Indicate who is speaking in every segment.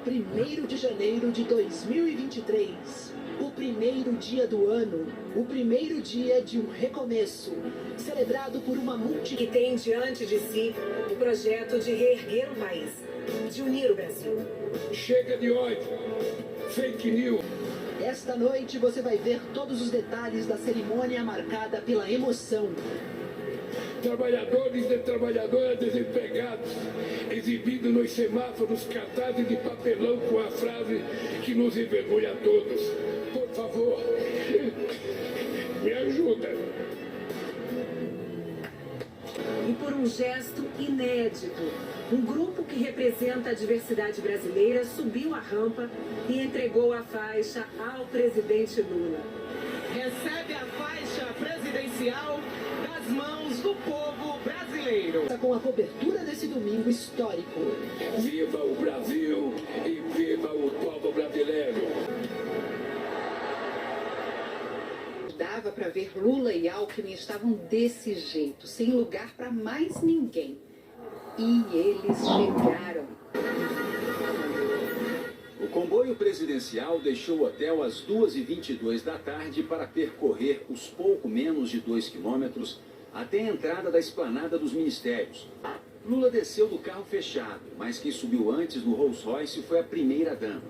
Speaker 1: 1º de janeiro de 2023. O primeiro dia do ano, o primeiro dia de um recomeço, celebrado por uma multidão
Speaker 2: que tem diante de si o projeto de reerguer o país, de unir o Brasil.
Speaker 3: Chega de ódio, fake news.
Speaker 1: Esta noite você vai ver todos os detalhes da cerimônia marcada pela emoção.
Speaker 3: Trabalhadores e trabalhadoras desempregados, exibidos nos semáforos cartazes de papelão com a frase que nos envergonha a todos. Por favor, me ajuda.
Speaker 2: E por um gesto inédito, um grupo que representa a diversidade brasileira subiu a rampa e entregou a faixa ao presidente Lula.
Speaker 4: Recebe a faixa presidencial das mãos do povo brasileiro.
Speaker 1: Com a cobertura desse domingo histórico.
Speaker 3: Viva o Brasil e viva o povo brasileiro.
Speaker 5: Dava para ver Lula e Alckmin estavam desse jeito, sem lugar para mais ninguém. E eles chegaram.
Speaker 6: O comboio presidencial deixou o hotel às 2h22 da tarde para percorrer os pouco menos de 2 quilômetros até a entrada da esplanada dos ministérios. Lula desceu do carro fechado, mas quem subiu antes no Rolls Royce foi a primeira-dama.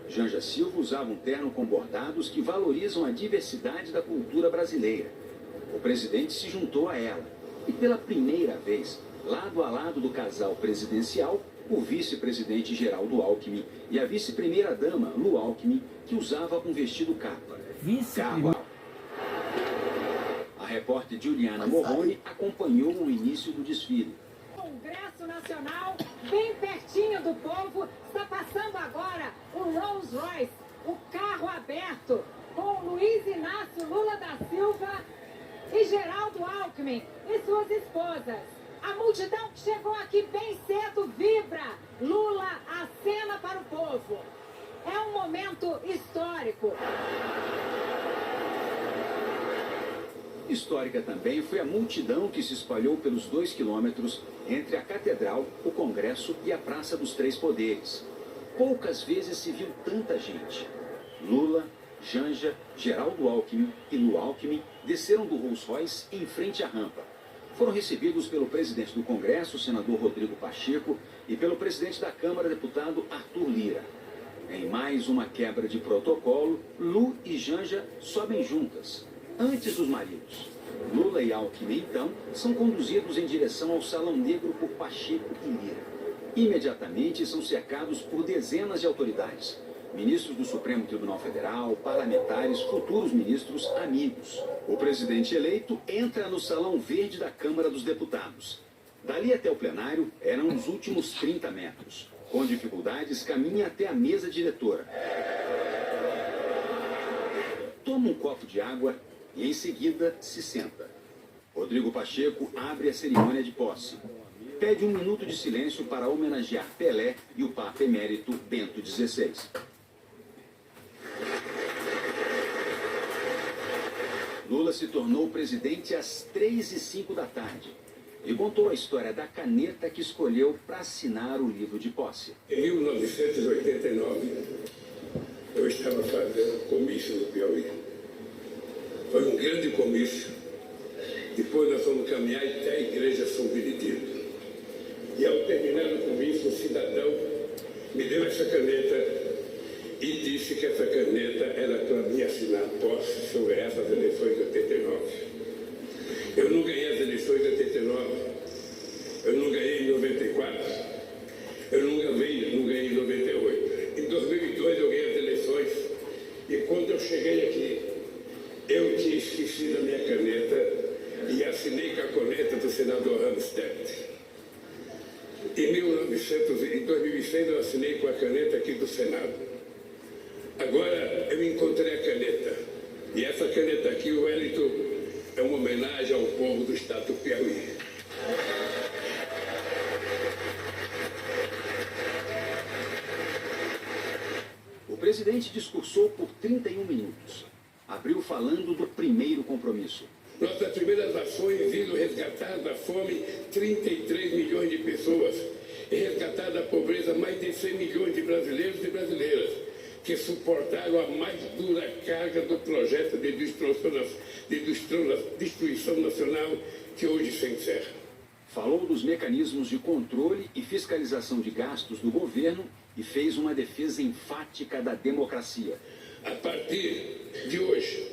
Speaker 6: Janja Silva usava um terno com bordados que valorizam a diversidade da cultura brasileira. O presidente se juntou a ela. E pela primeira vez, lado a lado do casal presidencial, o vice-presidente Geraldo Alckmin e a vice-primeira-dama Lu Alckmin, que usava um vestido capa. A repórter Juliana Morrone acompanhou o início do desfile.
Speaker 2: Congresso Nacional, bem pertinho do povo, está passando agora o Rolls Royce, o carro aberto, com Luiz Inácio Lula da Silva e Geraldo Alckmin e suas esposas. A multidão que chegou aqui bem cedo vibra. Lula acena para o povo. É um momento histórico.
Speaker 6: Histórica também foi a multidão que se espalhou pelos 2 quilômetros entre a Catedral, o Congresso e a Praça dos Três Poderes. Poucas vezes se viu tanta gente. Lula, Janja, Geraldo Alckmin e Lu Alckmin desceram do Rolls Royce em frente à rampa. Foram recebidos pelo presidente do Congresso, o senador Rodrigo Pacheco, e pelo presidente da Câmara, deputado Arthur Lira. Em mais uma quebra de protocolo, Lu e Janja sobem juntas, antes dos maridos. Lula e Alckmin, então, são conduzidos em direção ao Salão Negro por Pacheco e Lira. Imediatamente são cercados por dezenas de autoridades. Ministros do Supremo Tribunal Federal, parlamentares, futuros ministros, amigos. O presidente eleito entra no Salão Verde da Câmara dos Deputados. Dali até o plenário eram os últimos 30 metros. Com dificuldades, caminha até a mesa diretora. Toma um copo de água e, em seguida, se senta. Rodrigo Pacheco abre a cerimônia de posse. Pede 1 minuto de silêncio para homenagear Pelé e o Papa Emérito Bento XVI. Lula se tornou presidente às 3h05 da tarde e contou a história da caneta que escolheu para assinar o livro de posse.
Speaker 3: Em 1989, eu estava fazendo comício no Piauí. Foi um grande comício. Depois nós fomos caminhar até a igreja São Benedito. E ao terminar o comício, um cidadão me deu essa caneta e disse que essa caneta era para me assinar posse sobre essas eleições de 89. Eu não ganhei as eleições de 89, eu não ganhei em 94, eu não ganhei em 98. Em 2002 eu ganhei as eleições e quando eu cheguei aqui, eu tinha esquecido a minha caneta e assinei com a caneta do senador Ramos Debit. Em 2006 eu assinei com a caneta aqui do Senado. Agora eu encontrei a caneta. E essa caneta aqui, o Wellington, é uma homenagem ao povo do estado do Piauí.
Speaker 6: O presidente discursou por 31 minutos. Abriu falando do primeiro compromisso.
Speaker 3: Nossas primeiras ações visam resgatar da fome 33 milhões de pessoas e resgatar da pobreza mais de 100 milhões de brasileiros e brasileiras que suportaram a mais dura carga do projeto de destruição nacional que hoje se encerra.
Speaker 6: Falou dos mecanismos de controle e fiscalização de gastos do governo e fez uma defesa enfática da democracia.
Speaker 3: A partir de hoje,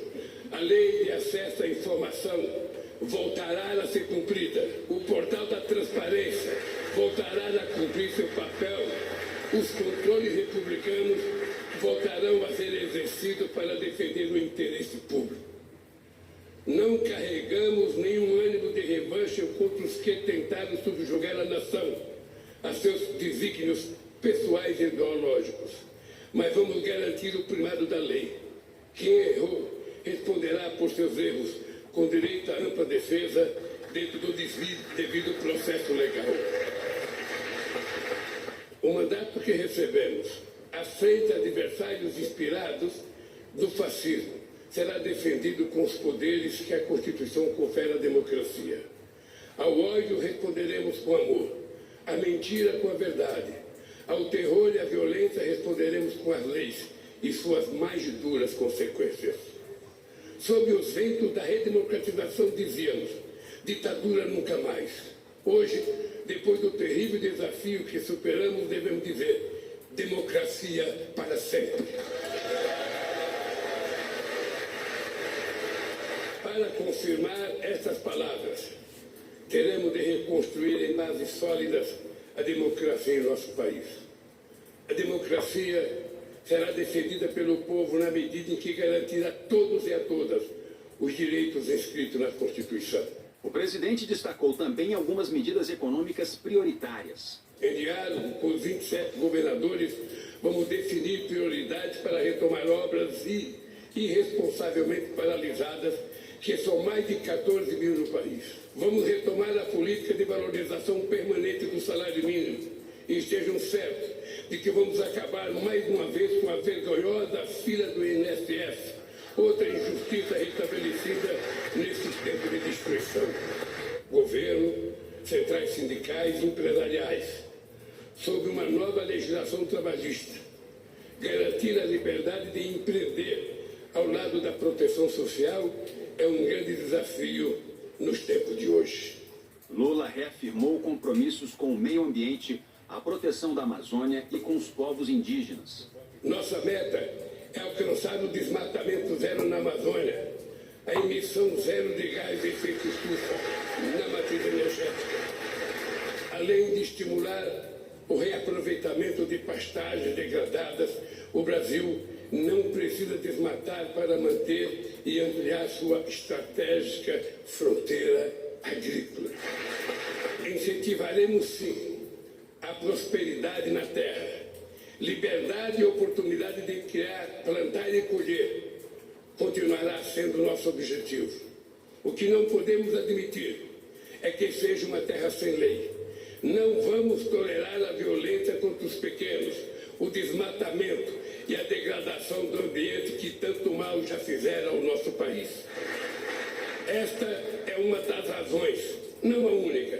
Speaker 3: a lei de acesso à informação voltará a ser cumprida. O portal da transparência voltará a cumprir seu papel. Os controles republicanos voltarão a ser exercidos para defender o interesse público. Não carregamos nenhum ânimo de revanche contra os que tentaram subjugar a nação a seus desígnios pessoais e ideológicos, mas vamos garantir o primado da lei. Quem errou responderá por seus erros, com direito à ampla defesa dentro do devido processo legal. O mandato que recebemos, à frente de adversários inspirados do fascismo, será defendido com os poderes que a Constituição confere à democracia. Ao ódio responderemos com amor, à mentira com a verdade, ao terror e à violência responderemos com as leis e suas mais duras consequências. Sob os ventos da redemocratização dizíamos, ditadura nunca mais. Hoje, depois do terrível desafio que superamos, devemos dizer, democracia para sempre. Para confirmar essas palavras, teremos de reconstruir em bases sólidas a democracia em nosso país. A democracia será defendida pelo povo na medida em que garantir a todos e a todas os direitos inscritos na Constituição.
Speaker 6: O presidente destacou também algumas medidas econômicas prioritárias.
Speaker 3: Em diálogo com os 27 governadores, vamos definir prioridades para retomar obras irresponsavelmente paralisadas, que são mais de 14 mil no país. Vamos retomar a política de valorização permanente do salário mínimo. E estejam certos de que vamos acabar mais uma vez com a vergonhosa fila do INSS, outra injustiça restabelecida nesse tempo de destruição. Governo, centrais sindicais e empresariais, sob uma nova legislação trabalhista, garantir a liberdade de empreender ao lado da proteção social é um grande desafio nos tempos de hoje.
Speaker 6: Lula reafirmou compromissos com o meio ambiente, a proteção da Amazônia e com os povos indígenas.
Speaker 3: Nossa meta é alcançar o desmatamento zero na Amazônia, a emissão zero de gás de efeito estufa na matriz energética, além de estimular o reaproveitamento de pastagens degradadas. O Brasil não precisa desmatar para manter e ampliar sua estratégica fronteira agrícola. Incentivaremos, sim, a prosperidade na terra, liberdade e oportunidade de criar, plantar e colher continuará sendo nosso objetivo. O que não podemos admitir é que seja uma terra sem lei. Não vamos tolerar a violência contra os pequenos, o desmatamento e a degradação do ambiente que tanto mal já fizeram ao nosso país. Esta é uma das razões, não a única,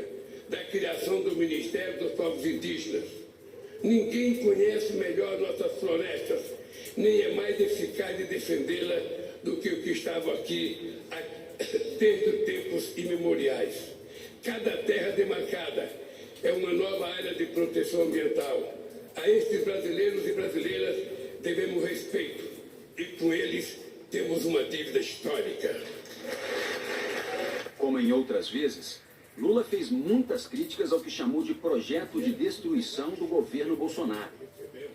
Speaker 3: da criação do Ministério dos Povos Indígenas. Ninguém conhece melhor nossas florestas, nem é mais eficaz de defendê-la do que o que estava aqui desde tempos imemoriais. Cada terra demarcada é uma nova área de proteção ambiental. A estes brasileiros e brasileiras devemos respeito e com eles temos uma dívida histórica.
Speaker 6: Como em outras vezes, Lula fez muitas críticas ao que chamou de projeto de destruição do governo Bolsonaro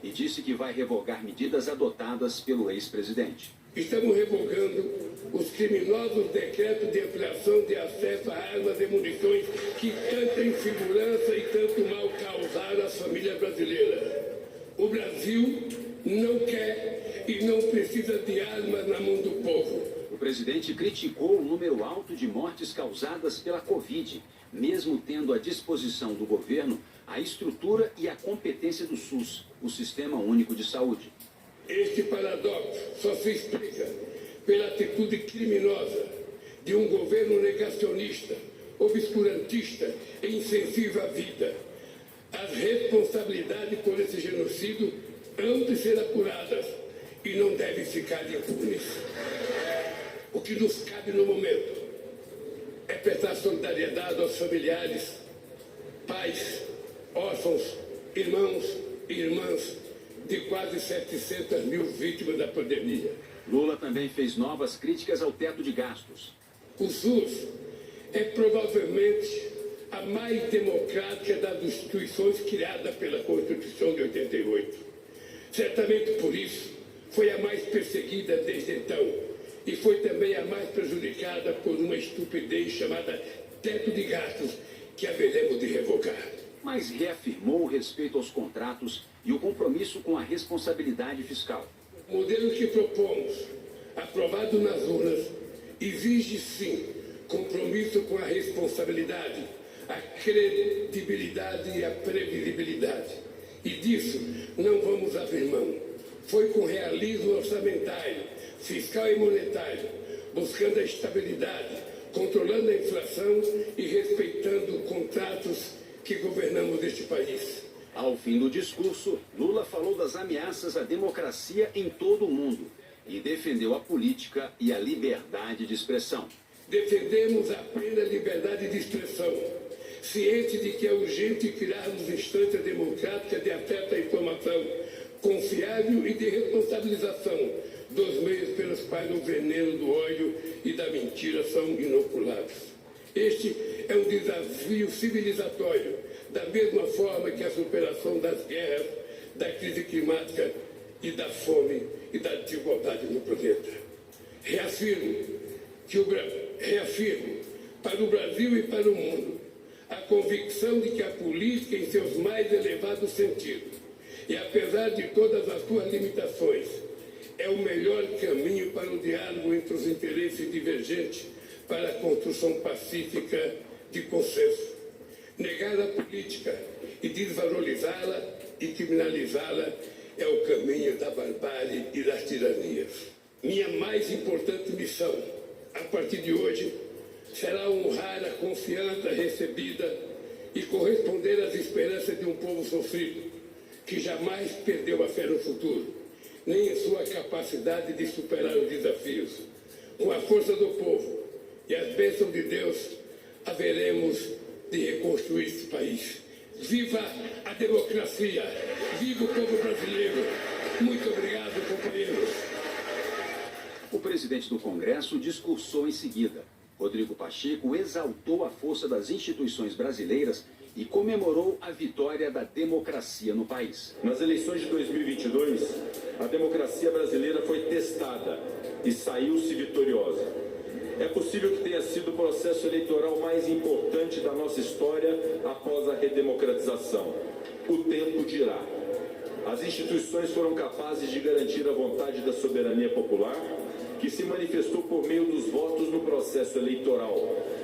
Speaker 6: e disse que vai revogar medidas adotadas pelo ex-presidente.
Speaker 3: Estamos revogando os criminosos decretos de ampliação de acesso a armas e munições que tanta insegurança e tanto mal causaram às famílias brasileiras. O Brasil não quer e não precisa de armas na mão do povo.
Speaker 6: O presidente criticou o número alto de mortes causadas pela Covid, mesmo tendo à disposição do governo a estrutura e a competência do SUS, o Sistema Único de Saúde.
Speaker 3: Este paradoxo só se explica pela atitude criminosa de um governo negacionista, obscurantista e insensível à vida. As responsabilidades por esse genocídio hão de ser apuradas e não devem ficar impunes. O que nos cabe no momento é prestar solidariedade aos familiares, pais, órfãos, irmãos e irmãs de quase 700 mil vítimas da pandemia.
Speaker 6: Lula também fez novas críticas ao teto de gastos.
Speaker 3: O SUS é provavelmente a mais democrática das instituições criadas pela Constituição de 88. Certamente por isso foi a mais perseguida desde então e foi também a mais prejudicada por uma estupidez chamada teto de gastos que haveremos de revogar.
Speaker 6: Mas reafirmou o respeito aos contratos e o compromisso com a responsabilidade fiscal.
Speaker 3: O modelo que propomos, aprovado nas urnas, exige sim compromisso com a responsabilidade, a credibilidade e a previsibilidade. E disso não vamos abrir mão. Foi com realismo orçamentário, fiscal e monetário, buscando a estabilidade, controlando a inflação e respeitando contratos que governamos este país.
Speaker 6: Ao fim do discurso, Lula falou das ameaças à democracia em todo o mundo e defendeu a política e a liberdade de expressão.
Speaker 3: Defendemos a plena liberdade de expressão, ciente de que é urgente criarmos instâncias democráticas de acesso à informação confiável e de responsabilização dos meios pelos quais o veneno do ódio e da mentira são inoculados. Este é um desafio civilizatório, da mesma forma que a superação das guerras, da crise climática e da fome e da desigualdade no planeta. Reafirmo para o Brasil e para o mundo a convicção de que a política, em seus mais elevados sentidos, e apesar de todas as suas limitações, é o melhor caminho para o diálogo entre os interesses divergentes para a construção pacífica de consenso. Negar a política e desvalorizá-la e criminalizá-la é o caminho da barbárie e das tiranias. Minha mais importante missão, a partir de hoje, será honrar a confiança recebida e corresponder às esperanças de um povo sofrido, que jamais perdeu a fé no futuro, nem em sua capacidade de superar os desafios. Com a força do povo e as bênçãos de Deus, haveremos de reconstruir esse país. Viva a democracia! Viva o povo brasileiro! Muito obrigado, companheiros!
Speaker 6: O presidente do Congresso discursou em seguida. Rodrigo Pacheco exaltou a força das instituições brasileiras e comemorou a vitória da democracia no país.
Speaker 7: Nas eleições de 2022, a democracia brasileira foi testada e saiu-se vitoriosa. É possível que tenha sido o processo eleitoral mais importante da nossa história após a redemocratização. O tempo dirá. As instituições foram capazes de garantir a vontade da soberania popular, que se manifestou por meio dos votos no processo eleitoral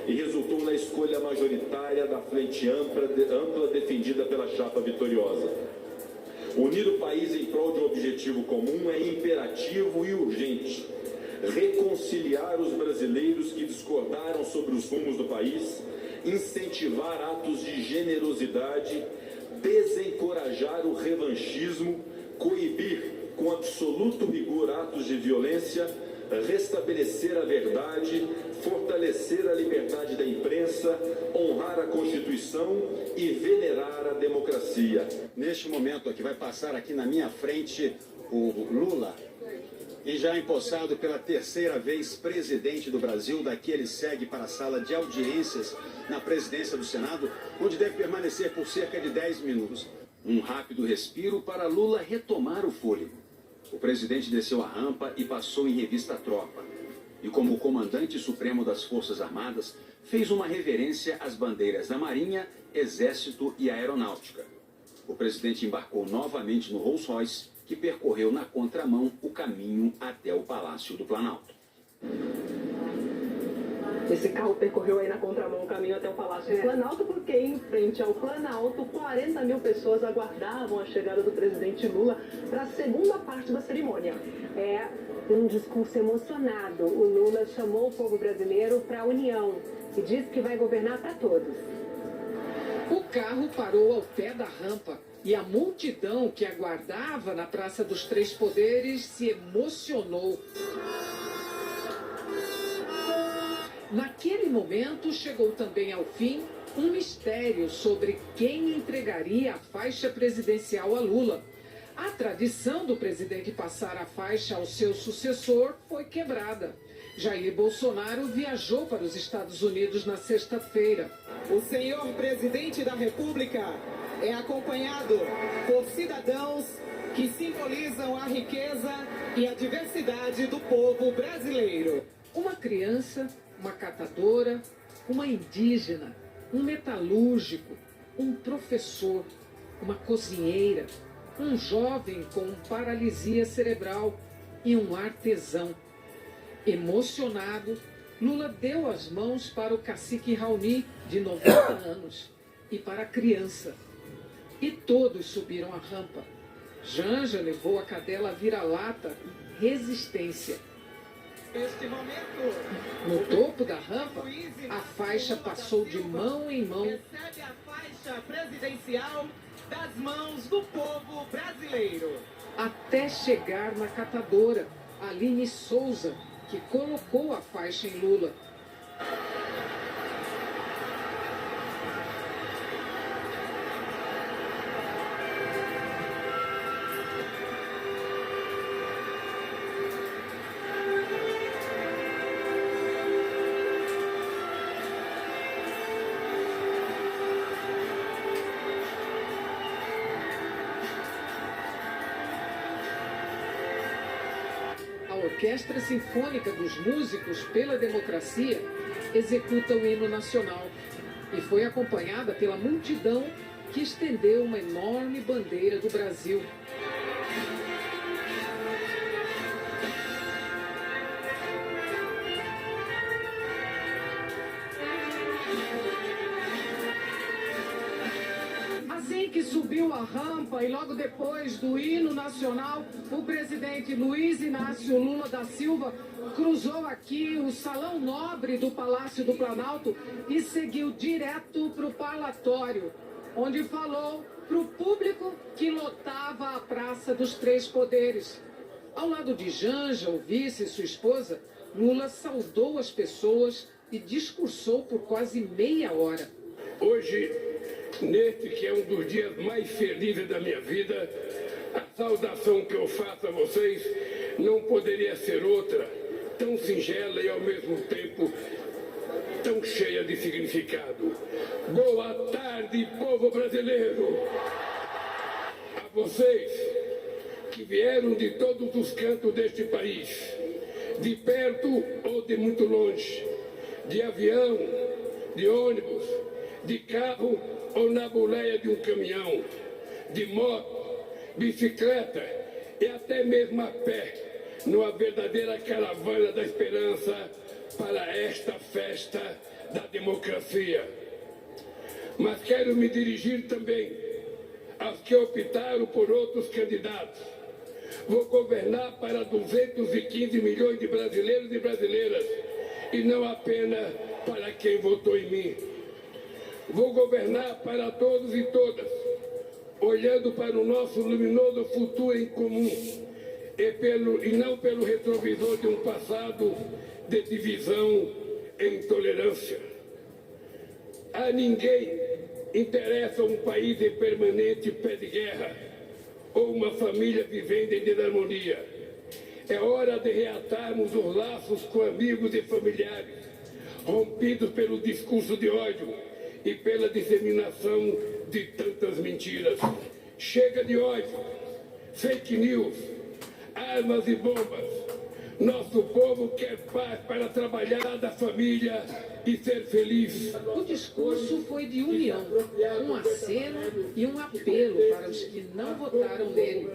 Speaker 7: e resultou na escolha majoritária da frente ampla defendida pela chapa vitoriosa. Unir o país em prol de um objetivo comum é imperativo e urgente. Reconciliar os brasileiros que discordaram sobre os rumos do país, incentivar atos de generosidade, desencorajar o revanchismo, coibir com absoluto rigor atos de violência, restabelecer a verdade, fortalecer a liberdade da imprensa, honrar a Constituição e venerar a democracia.
Speaker 6: Neste momento aqui, vai passar aqui na minha frente o Lula, e já empossado pela terceira vez presidente do Brasil. Daqui ele segue para a sala de audiências na presidência do Senado, onde deve permanecer por cerca de 10 minutos. Um rápido respiro para Lula retomar o fôlego. O presidente desceu a rampa e passou em revista a tropa. E como comandante supremo das Forças Armadas, fez uma reverência às bandeiras da Marinha, Exército e Aeronáutica. O presidente embarcou novamente no Rolls-Royce, que percorreu na contramão o caminho até o Palácio do Planalto.
Speaker 8: Esse carro percorreu aí na contramão o caminho até o Palácio do Planalto, porque em frente ao Planalto, 40 mil pessoas aguardavam a chegada do presidente Lula para a segunda parte da cerimônia.
Speaker 2: Um discurso emocionado, o Lula chamou o povo brasileiro para a união e disse que vai governar para todos.
Speaker 9: O carro parou ao pé da rampa e a multidão que aguardava na Praça dos Três Poderes se emocionou. Naquele momento, chegou também ao fim um mistério sobre quem entregaria a faixa presidencial a Lula. A tradição do presidente passar a faixa ao seu sucessor foi quebrada. Jair Bolsonaro viajou para os Estados Unidos na sexta-feira.
Speaker 4: O senhor presidente da República é acompanhado por cidadãos que simbolizam a riqueza e a diversidade do povo brasileiro.
Speaker 9: Uma criança, uma catadora, uma indígena, um metalúrgico, um professor, uma cozinheira, um jovem com paralisia cerebral e um artesão. Emocionado, Lula deu as mãos para o cacique Raoni, de 90 anos, e para a criança. E todos subiram a rampa. Janja levou a cadela vira-lata Resistência.
Speaker 4: Neste momento,
Speaker 9: No topo da rampa, a faixa passou de mão em mão.
Speaker 4: recebe a faixa presidencial das mãos do povo brasileiro.
Speaker 9: Até chegar na catadora, Aline Souza, que colocou a faixa em Lula. A Orquestra Sinfônica dos Músicos pela Democracia executa o hino nacional e foi acompanhada pela multidão que estendeu uma enorme bandeira do Brasil. Assim que subiu a rampa e logo depois do hino nacional, o presidente Luiz Inácio Lula da Silva cruzou aqui o Salão Nobre do Palácio do Planalto e seguiu direto para o parlatório, onde falou para o público que lotava a Praça dos Três Poderes. Ao lado de Janja, o vice e sua esposa, Lula saudou as pessoas e discursou por quase meia hora.
Speaker 3: Hoje, neste que é um dos dias mais felizes da minha vida, a saudação que eu faço a vocês não poderia ser outra, tão singela e ao mesmo tempo tão cheia de significado. Boa tarde, povo brasileiro! A vocês que vieram de todos os cantos deste país, de perto ou de muito longe, de avião, de ônibus, de carro ou na boleia de um caminhão, de moto, bicicleta e até mesmo a pé, numa verdadeira caravana da esperança para esta festa da democracia. Mas quero me dirigir também aos que optaram por outros candidatos. Vou governar para 215 milhões de brasileiros e brasileiras e não apenas para quem votou em mim. Vou governar para todos e todas, olhando para o nosso luminoso futuro em comum e não pelo retrovisor de um passado de divisão e intolerância. A ninguém interessa um país em permanente pé de guerra ou uma família vivendo em desarmonia. É hora de reatarmos os laços com amigos e familiares, rompidos pelo discurso de ódio e pela disseminação de tantas mentiras. Chega de ódio, fake news, armas e bombas. Nosso povo quer paz para trabalhar da família e ser feliz.
Speaker 9: O discurso foi de união, um aceno e um apelo para os que não votaram nele,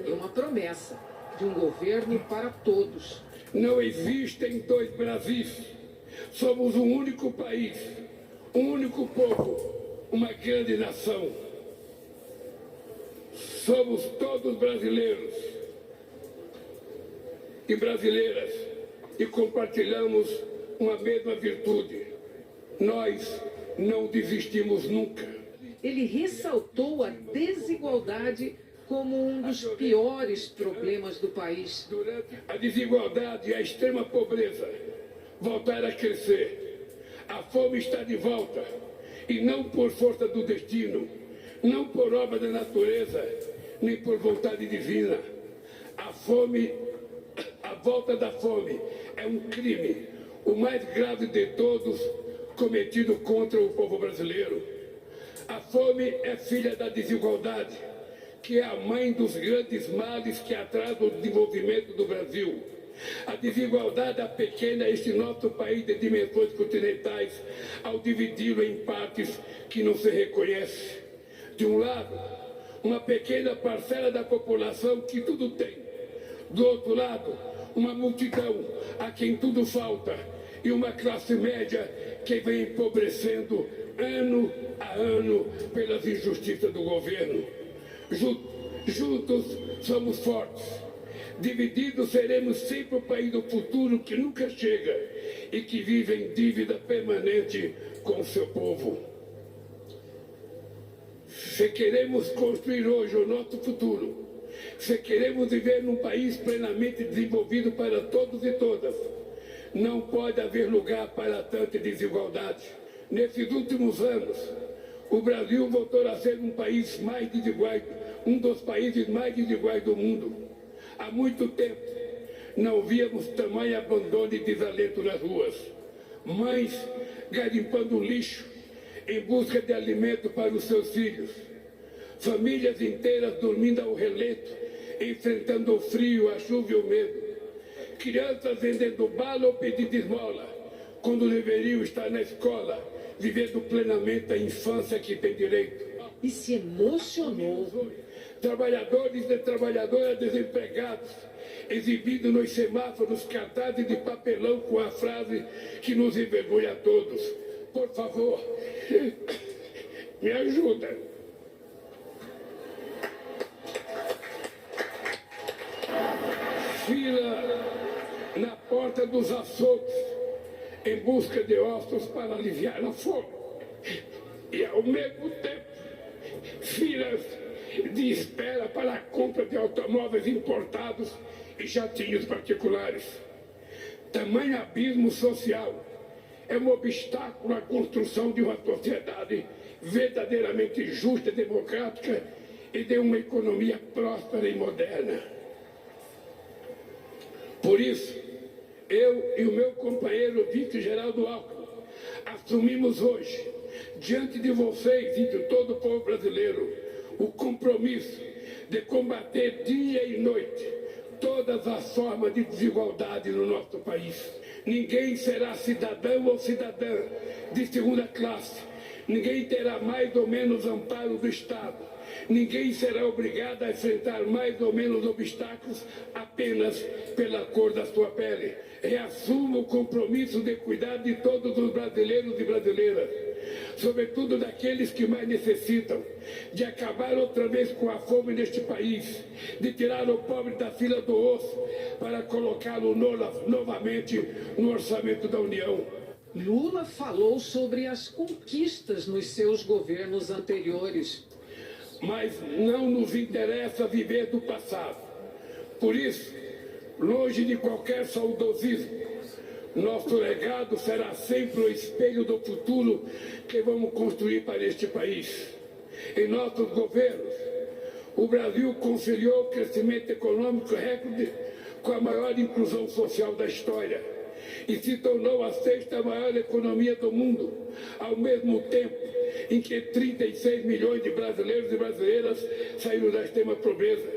Speaker 9: e uma promessa de um governo para todos.
Speaker 3: Não existem dois Brasis. Somos um único país, um único povo, uma grande nação. Somos todos brasileiros e brasileiras e compartilhamos uma mesma virtude. Nós não desistimos nunca.
Speaker 9: ele ressaltou a desigualdade como um dos piores problemas do país.
Speaker 3: A desigualdade e a extrema pobreza voltaram a crescer. A fome está de volta, e não por força do destino, não por obra da natureza, nem por vontade divina. A fome, a volta da fome é um crime, o mais grave de todos, cometido contra o povo brasileiro. A fome é filha da desigualdade, que é a mãe dos grandes males que atrasam o desenvolvimento do Brasil. A desigualdade apequena este nosso país de dimensões continentais ao dividi-lo em partes que não se reconhece. De um lado, uma pequena parcela da população que tudo tem. Do outro lado, uma multidão a quem tudo falta e uma classe média que vem empobrecendo ano a ano pelas injustiças do governo. Juntos somos fortes. Divididos seremos sempre o país do futuro que nunca chega e que vive em dívida permanente com o seu povo. Se queremos construir hoje o nosso futuro, se queremos viver num país plenamente desenvolvido para todos e todas, não pode haver lugar para tanta desigualdade. Nesses últimos anos, o Brasil voltou a ser um país mais desigual, um dos países mais desiguais do mundo. Há muito tempo não víamos tamanho abandono e desalento nas ruas. Mães garimpando lixo em busca de alimento para os seus filhos. Famílias inteiras dormindo ao relento, enfrentando o frio, a chuva e o medo. Crianças vendendo bala ou pedindo esmola, quando deveriam estar na escola, vivendo plenamente a infância que tem direito.
Speaker 9: E se emocionou.
Speaker 3: Trabalhadores e trabalhadoras desempregados, exibindo nos semáforos cartazes de papelão com a frase que nos envergonha a todos. Por favor, me ajuda. Fila na porta dos açougues em busca de ossos para aliviar a fome. E ao mesmo tempo, filas de espera para a compra de automóveis importados e jatinhos particulares. Tamanho abismo social é um obstáculo à construção de uma sociedade verdadeiramente justa e democrática e de uma economia próspera e moderna. Por isso, eu e o meu companheiro vice-geraldo Alckmin assumimos hoje, diante de vocês e de todo o povo brasileiro, o compromisso de combater dia e noite todas as formas de desigualdade no nosso país. Ninguém será cidadão ou cidadã de segunda classe. Ninguém terá mais ou menos amparo do Estado. Ninguém será obrigado a enfrentar mais ou menos obstáculos apenas pela cor da sua pele. Reassuma o compromisso de cuidar de todos os brasileiros e brasileiras, sobretudo daqueles que mais necessitam, de acabar outra vez com a fome neste país, de tirar o pobre da fila do osso para colocá-lo novamente no orçamento da União.
Speaker 9: Lula falou sobre as conquistas nos seus governos anteriores.
Speaker 3: Mas não nos interessa viver do passado. Por isso, longe de qualquer saudosismo, nosso legado será sempre o espelho do futuro que vamos construir para este país. Em nossos governos, o Brasil conciliou o crescimento econômico recorde com a maior inclusão social da história e se tornou a sexta maior economia do mundo, ao mesmo tempo em que 36 milhões de brasileiros e brasileiras saíram da extrema pobreza.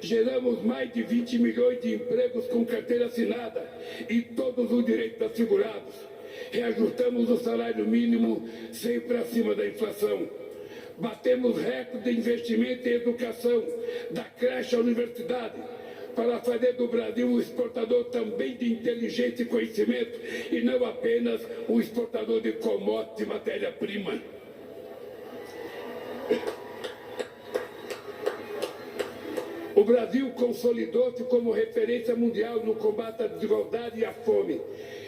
Speaker 3: Geramos mais de 20 milhões de empregos com carteira assinada e todos os direitos assegurados. Reajustamos o salário mínimo sempre acima da inflação. Batemos recorde de investimento em educação, da creche à universidade, para fazer do Brasil um exportador também de inteligência e conhecimento e não apenas um exportador de commodities e matéria-prima. O Brasil consolidou-se como referência mundial no combate à desigualdade e à fome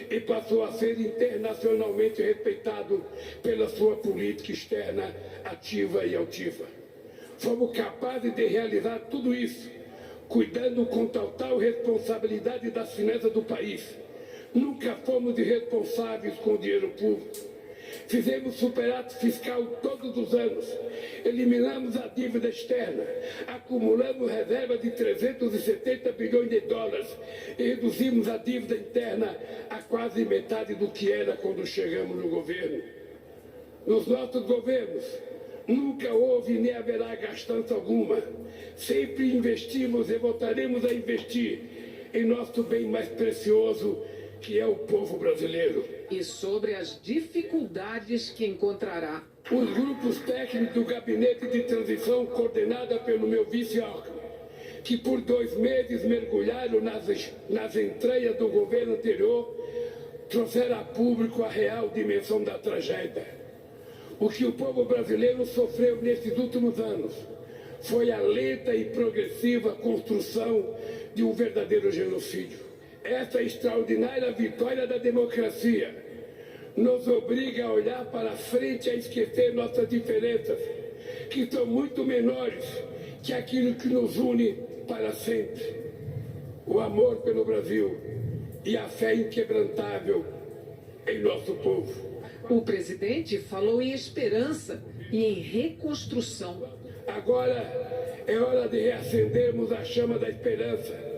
Speaker 3: e passou a ser internacionalmente respeitado pela sua política externa ativa e altiva. Fomos capazes de realizar tudo isso, cuidando com total responsabilidade das finanças do país. Nunca fomos irresponsáveis com o dinheiro público. Fizemos superávit fiscal todos os anos, eliminamos a dívida externa, acumulamos reservas de 370 bilhões de dólares e reduzimos a dívida interna a quase metade do que era quando chegamos no governo. Nos nossos governos, nunca houve nem haverá gastança alguma. Sempre investimos e voltaremos a investir em nosso bem mais precioso, que é o povo brasileiro.
Speaker 9: E sobre as dificuldades que encontrará.
Speaker 3: Os grupos técnicos do Gabinete de Transição, coordenada pelo meu vice Alckmin, que por 2 meses mergulharam nas entranhas do governo anterior, trouxeram a público a real dimensão da tragédia. O que o povo brasileiro sofreu nesses últimos anos foi a lenta e progressiva construção de um verdadeiro genocídio. Essa extraordinária vitória da democracia nos obriga a olhar para frente e a esquecer nossas diferenças, que são muito menores que aquilo que nos une para sempre. O amor pelo Brasil e a fé inquebrantável em nosso povo.
Speaker 9: O presidente falou em esperança e em reconstrução.
Speaker 3: Agora é hora de reacendermos a chama da esperança,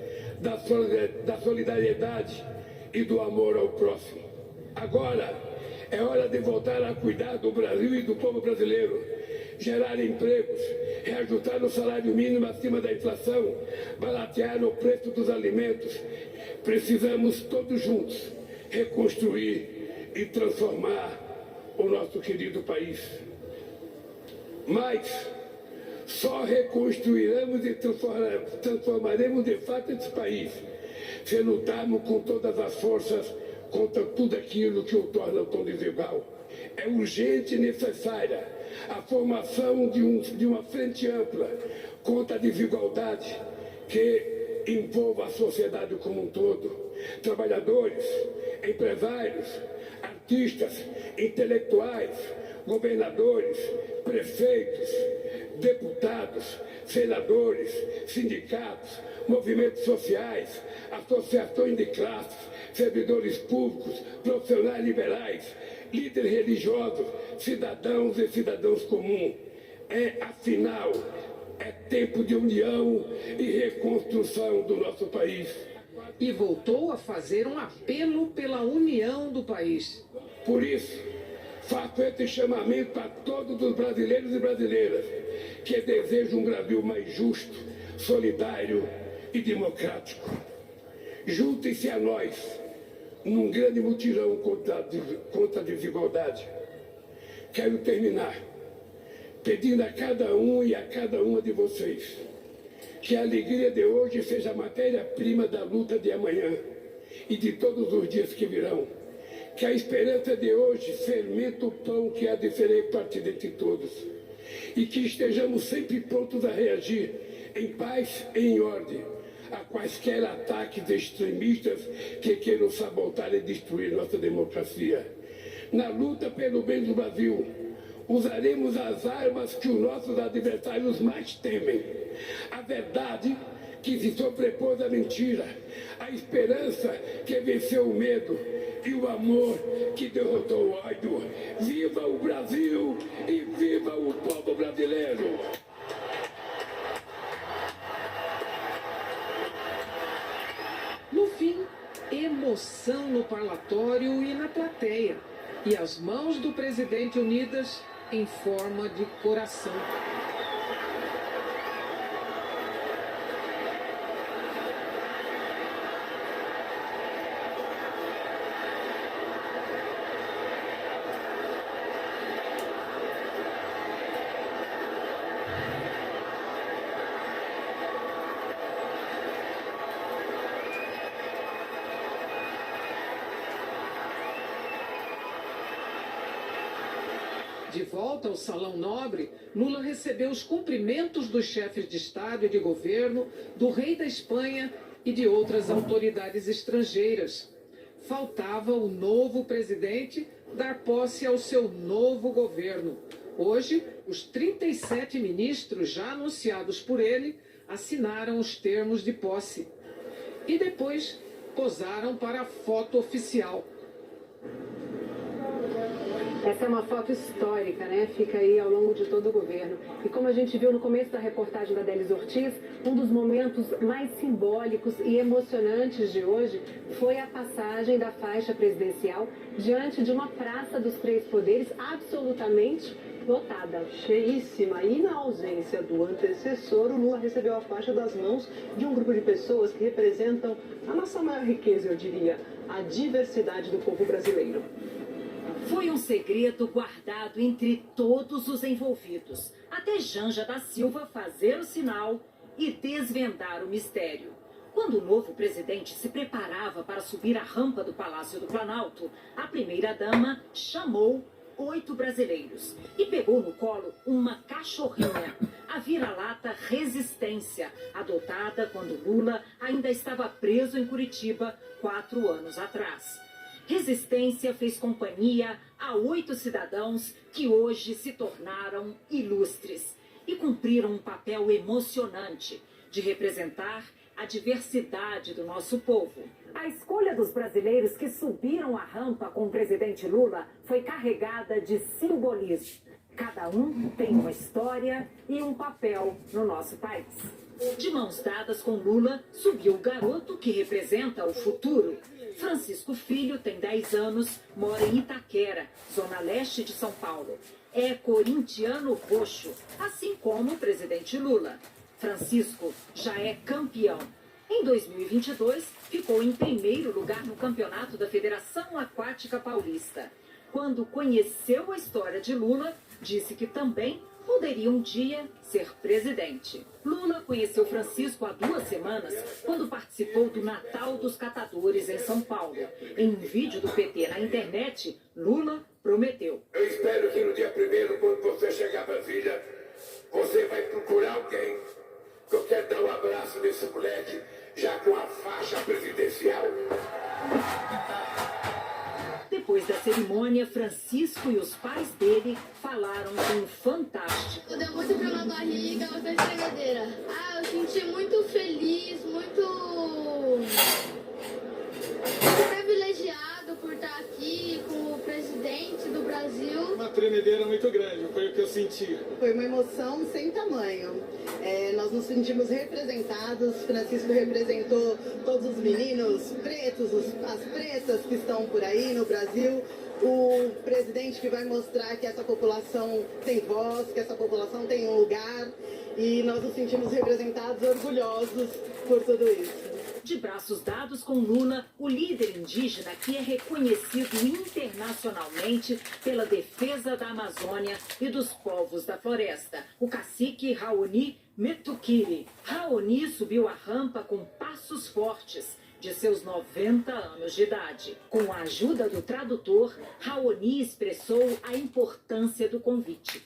Speaker 3: da solidariedade e do amor ao próximo. Agora é hora de voltar a cuidar do Brasil e do povo brasileiro, gerar empregos, reajustar o salário mínimo acima da inflação, baratear o preço dos alimentos. Precisamos todos juntos reconstruir e transformar o nosso querido país. Mas só reconstruiremos e transformaremos de fato esse país se lutarmos com todas as forças contra tudo aquilo que o torna tão desigual. É urgente e necessária a formação de uma frente ampla contra a desigualdade que envolva a sociedade como um todo. Trabalhadores, empresários, artistas, intelectuais, governadores, prefeitos, deputados, senadores, sindicatos, movimentos sociais, associações de classes, servidores públicos, profissionais liberais, líderes religiosos, cidadãos e cidadãos comuns. Afinal, é tempo de união e reconstrução do nosso país.
Speaker 9: E voltou a fazer um apelo pela união do país.
Speaker 3: Por isso, faço esse chamamento a todos os brasileiros e brasileiras que desejam um Brasil mais justo, solidário e democrático. Juntem-se a nós num grande mutirão contra a desigualdade. Quero terminar pedindo a cada um e a cada uma de vocês que a alegria de hoje seja a matéria-prima da luta de amanhã e de todos os dias que virão. Que a esperança de hoje fermente o pão que há de ser repartido entre todos. E que estejamos sempre prontos a reagir em paz e em ordem a quaisquer ataques extremistas que queiram sabotar e destruir nossa democracia. Na luta pelo bem do Brasil, usaremos as armas que os nossos adversários mais temem. A verdade que se sobrepôs à mentira, a esperança que venceu o medo e o amor que derrotou o ódio. Viva o Brasil e viva o povo brasileiro!
Speaker 9: No fim, emoção no parlatório e na plateia. E as mãos do presidente unidas em forma de coração. De volta ao Salão Nobre, Lula recebeu os cumprimentos dos chefes de Estado e de governo, do rei da Espanha e de outras autoridades estrangeiras. Faltava o novo presidente dar posse ao seu novo governo. Hoje, os 37 ministros já anunciados por ele assinaram os termos de posse. E depois posaram para a foto oficial.
Speaker 8: Essa é uma foto histórica, né? Fica aí ao longo de todo o governo. E como a gente viu no começo da reportagem da Delis Ortiz, um dos momentos mais simbólicos e emocionantes de hoje foi a passagem da faixa presidencial diante de uma praça dos três poderes absolutamente lotada.
Speaker 4: Cheíssima. E na ausência do antecessor, o Lula recebeu a faixa das mãos de um grupo de pessoas que representam a nossa maior riqueza, eu diria, a diversidade do povo brasileiro.
Speaker 10: Foi um segredo guardado entre todos os envolvidos, até Janja da Silva fazer o sinal e desvendar o mistério. Quando o novo presidente se preparava para subir a rampa do Palácio do Planalto, a primeira-dama chamou 8 brasileiros e pegou no colo uma cachorrinha, a vira-lata Resistência, adotada quando Lula ainda estava preso em Curitiba 4 anos atrás. Resistência fez companhia a 8 cidadãos que hoje se tornaram ilustres e cumpriram um papel emocionante de representar a diversidade do nosso povo.
Speaker 2: A escolha dos brasileiros que subiram a rampa com o presidente Lula foi carregada de simbolismo. Cada um tem uma história e um papel no nosso país.
Speaker 10: De mãos dadas com Lula, subiu o garoto que representa o futuro. Francisco Filho tem 10 anos, mora em Itaquera, zona leste de São Paulo. É corintiano roxo, assim como o presidente Lula. Francisco já é campeão. Em 2022, ficou em primeiro lugar no campeonato da Federação Aquática Paulista. Quando conheceu a história de Lula, disse que também poderia um dia ser presidente. Lula conheceu Francisco há 2 semanas, quando participou do Natal dos Catadores em São Paulo. Em um vídeo do PT na internet, Lula prometeu:
Speaker 3: Eu espero que no dia 1º, quando você chegar a Brasília, você vai procurar alguém. Eu quero dar um abraço nesse moleque, já com a faixa presidencial.
Speaker 10: Depois da cerimônia, Francisco e os pais dele falaram com o Fantástico.
Speaker 11: Deu muito frio na barriga, outra tremedeira. Eu senti muito feliz, muito privilegiado por estar aqui com o presidente do Brasil.
Speaker 12: Uma tremedeira muito grande, foi o que eu senti.
Speaker 4: Foi uma emoção sem tamanho. Nós nos sentimos representados. Francisco representou todos os meninos pretos, as pretas que estão por aí no Brasil. O presidente que vai mostrar que essa população tem voz, que essa população tem um lugar. E nós nos sentimos representados, orgulhosos por tudo isso.
Speaker 10: De braços dados com Lula, o líder indígena que é reconhecido internacionalmente pela defesa da Amazônia e dos povos da floresta, o cacique Raoni Metukiri. Raoni subiu a rampa com passos fortes de seus 90 anos de idade. Com a ajuda do tradutor, Raoni expressou a importância do convite.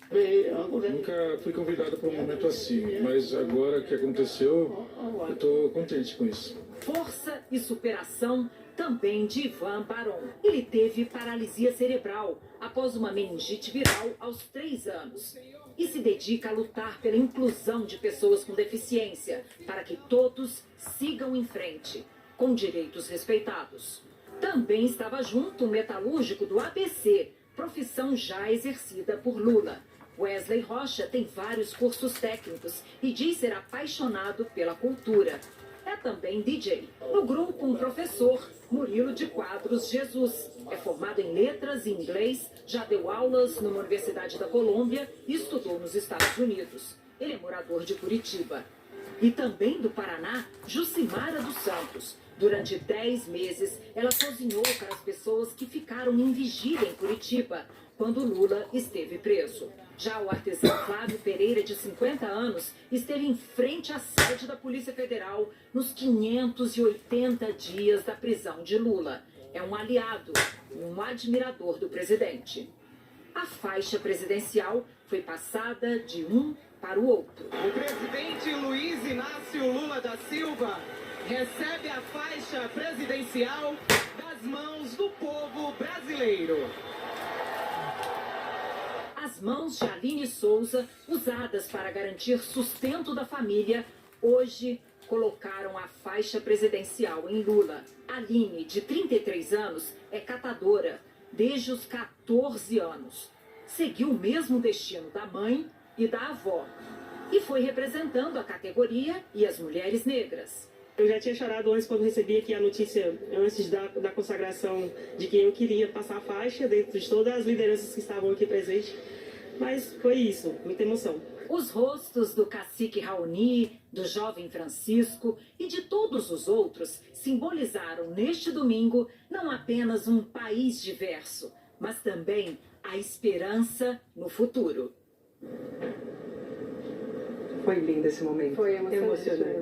Speaker 12: Nunca fui convidado para um momento assim, mas agora que aconteceu, eu estou contente com isso.
Speaker 10: Força e superação também de Ivan Baron. Ele teve paralisia cerebral após uma meningite viral aos 3 anos. E se dedica a lutar pela inclusão de pessoas com deficiência, para que todos sigam em frente, com direitos respeitados. Também estava junto um metalúrgico do ABC, profissão já exercida por Lula. Wesley Rocha tem vários cursos técnicos e diz ser apaixonado pela cultura. É também DJ. No grupo, um professor, Murilo de Quadros Jesus. É formado em letras e inglês, já deu aulas numa universidade da Colômbia e estudou nos Estados Unidos. Ele é morador de Curitiba. E também do Paraná, Jucimara dos Santos. Durante 10 meses, ela cozinhou para as pessoas que ficaram em vigília em Curitiba, quando Lula esteve preso. Já o artesão Flávio Pereira, de 50 anos, esteve em frente à sede da Polícia Federal nos 580 dias da prisão de Lula. É um aliado e um admirador do presidente. A faixa presidencial foi passada de um para o outro.
Speaker 13: O presidente Luiz Inácio Lula da Silva recebe a faixa presidencial das mãos do povo brasileiro.
Speaker 10: As mãos de Aline Souza, usadas para garantir sustento da família, hoje colocaram a faixa presidencial em Lula. Aline, de 33 anos, é catadora desde os 14 anos. Seguiu o mesmo destino da mãe e da avó. E foi representando a categoria e as mulheres negras.
Speaker 14: Eu já tinha chorado antes quando recebi aqui a notícia, antes da consagração de que eu queria passar a faixa dentro de todas as lideranças que estavam aqui presentes. Mas foi isso, muita emoção.
Speaker 10: Os rostos do cacique Raoni, do jovem Francisco e de todos os outros simbolizaram neste domingo não apenas um país diverso, mas também a esperança no futuro.
Speaker 8: Foi lindo esse momento. Foi emocionante.